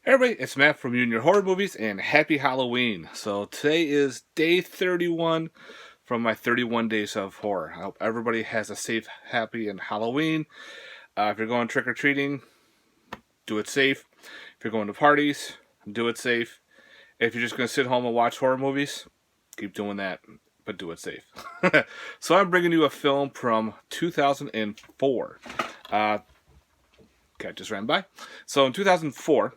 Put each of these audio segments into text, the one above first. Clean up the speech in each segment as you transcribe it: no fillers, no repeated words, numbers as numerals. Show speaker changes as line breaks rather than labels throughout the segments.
Hey everybody, it's Matt from Union Horror Movies, and happy Halloween. So today is day 31 from my 31 days of horror. I hope everybody has a safe, happy, and Halloween. If you're going trick-or-treating, do it safe. If you're going to parties, do it safe. If you're just going to sit home and watch horror movies, keep doing that, but do it safe. So I'm bringing you a film from 2004. Okay, just ran by. So in 2004,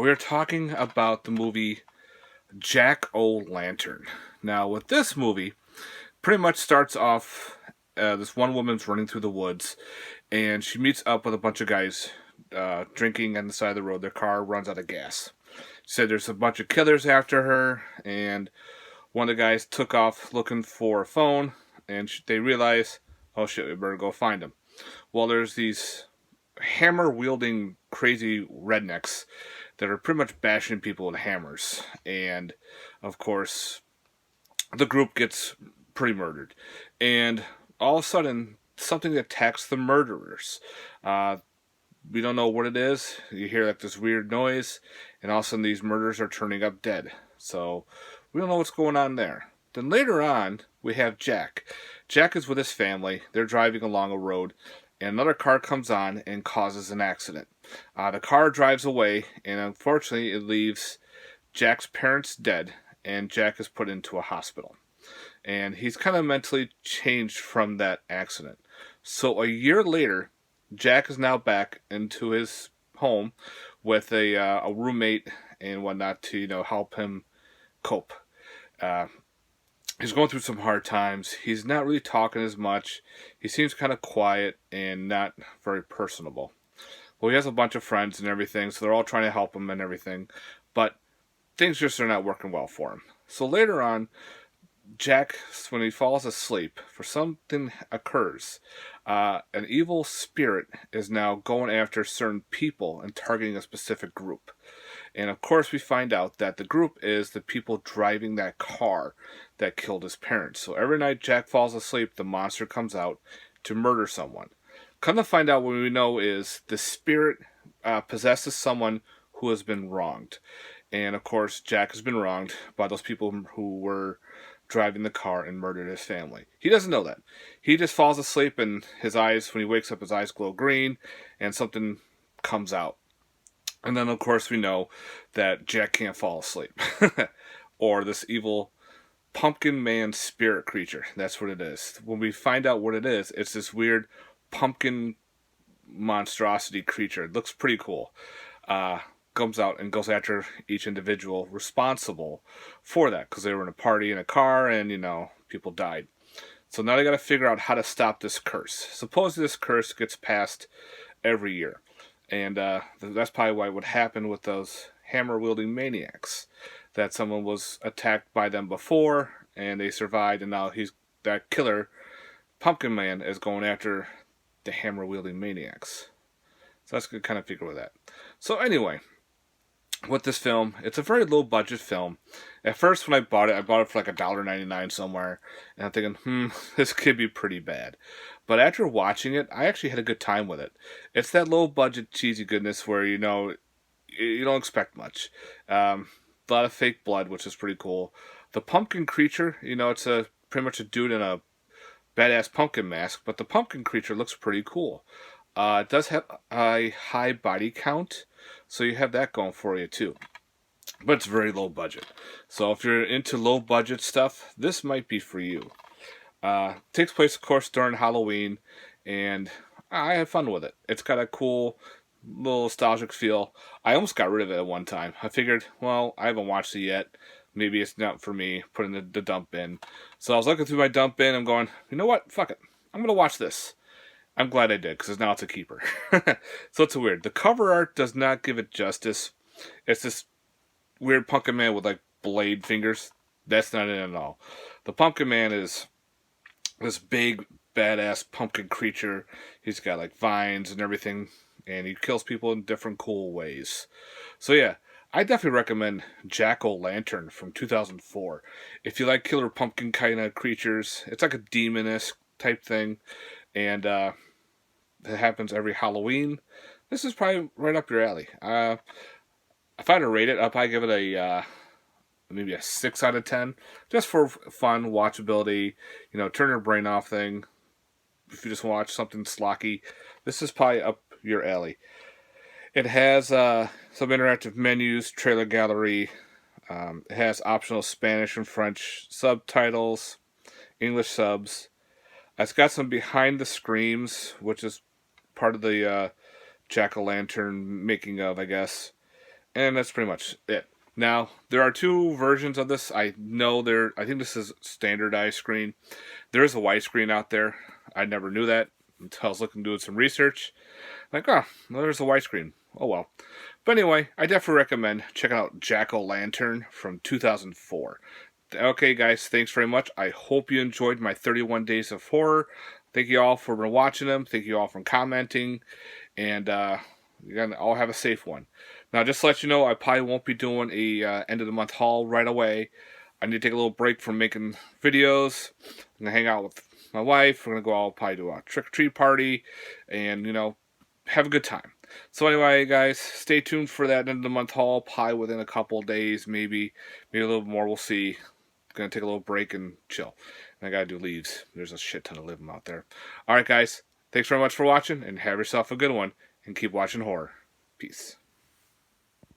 we are talking about the movie Jack-O-Lantern. Now, with this movie, pretty much starts off this one woman's running through the woods, and she meets up with a bunch of guys drinking on the side of the road. Their car runs out of gas. She said there's a bunch of killers after her, and one of the guys took off looking for a phone, and they realize, oh shit, we better go find him. Well, there's these hammer-wielding crazy rednecks that are pretty much bashing people with hammers. And, of course, the group gets pretty murdered. And all of a sudden, something attacks the murderers. We don't know what it is. You hear like this weird noise, and all of a sudden these murderers are turning up dead. So we don't know what's going on there. Then later on, we have Jack. Jack is with his family. They're driving along a road, and another car comes on and causes an accident. The car drives away, and unfortunately, it leaves Jack's parents dead, and Jack is put into a hospital. And he's kind of mentally changed from that accident. So a year later, Jack is now back into his home with a roommate and whatnot to help him cope. Uh, he's going through some hard times. He's not really talking as much. He seems kind of quiet and not very personable. Well, he has a bunch of friends and everything, so they're all trying to help him and everything, but things just are not working well for him. So later on, Jack, when he falls asleep, for something occurs. An evil spirit is now going after certain people and targeting a specific group. And of course, we find out that the group is the people driving that car that killed his parents. So every night Jack falls asleep, the monster comes out to murder someone. Come to find out, what we know is the spirit possesses someone who has been wronged. And of course, Jack has been wronged by those people who were driving the car and murdered his family. He doesn't know that. He just falls asleep, and his eyes, when he wakes up, his eyes glow green, and something comes out. And then, of course, we know that Jack can't fall asleep. Or this evil pumpkin man spirit creature. That's what it is. When we find out what it is, it's this weird pumpkin monstrosity creature. It looks pretty cool. Comes out and goes after each individual responsible for that, because they were in a party in a car and people died. So now they got to figure out how to stop this curse. Supposedly this curse gets passed every year, and that's probably why it would happen with those hammer wielding maniacs, that someone was attacked by them before and they survived, and now that killer pumpkin man is going after the hammer wielding maniacs. So that's good kind of figure with that. So anyway, with this film, it's a very low budget film. At first, when I bought it for like $1.99 somewhere, and I'm thinking, this could be pretty bad. But after watching it, I actually had a good time with it. It's that low budget cheesy goodness where you don't expect much. A lot of fake blood, which is pretty cool. The pumpkin creature, it's pretty much a dude in a badass pumpkin mask, but the pumpkin creature looks pretty cool. It does have a high body count, so you have that going for you too. But it's very low budget. So if you're into low budget stuff, this might be for you. Takes place, of course, during Halloween, and I had fun with it. It's got a cool little nostalgic feel. I almost got rid of it at one time. I figured, well, I haven't watched it yet. Maybe it's not for me, putting the dump bin. So I was looking through my dump bin, I'm going, you know what? Fuck it. I'm going to watch this. I'm glad I did, because now it's a keeper. So it's weird. The cover art does not give it justice. It's this weird pumpkin man with like blade fingers. That's not it at all. The pumpkin man is this big, badass pumpkin creature. He's got like vines and everything, and he kills people in different cool ways. So yeah, I definitely recommend Jack-O-Lantern from 2004. If you like killer pumpkin kind of creatures, it's like a demon-esque type thing, and it happens every Halloween. This is probably right up your alley. if I had to rate it, I'd probably give it a maybe a 6 out of 10, just for fun watchability. Turn your brain off thing. If you just watch something slocky, this is probably up your alley. It has some interactive menus, trailer gallery. It has optional Spanish and French subtitles, English subs. It's got some behind the screams, which is part of the Jack-o'-lantern making of, I guess. And that's pretty much it. Now, there are two versions of this. I think this is standardized screen. There is a widescreen out there. I never knew that until I was doing some research. Like, well, there's a widescreen. Oh well. But anyway, I definitely recommend checking out Jack-o'-lantern from 2004. Okay, guys, thanks very much. I hope you enjoyed my 31 Days of Horror. Thank you all for watching them. Thank you all for commenting. And you're going to all have a safe one. Now, just to let you know, I probably won't be doing a end of the month haul right away. I need to take a little break from making videos. I'm going to hang out with my wife. We're going to go out, probably do a trick-or-treat party. And, have a good time. So anyway, guys, stay tuned for that end of the month haul. Probably within a couple days, maybe a little more. We'll see. Gonna take a little break and chill. And I gotta do leaves. There's a shit ton of them out there. Alright, guys. Thanks very much for watching, and have yourself a good one. And keep watching horror. Peace.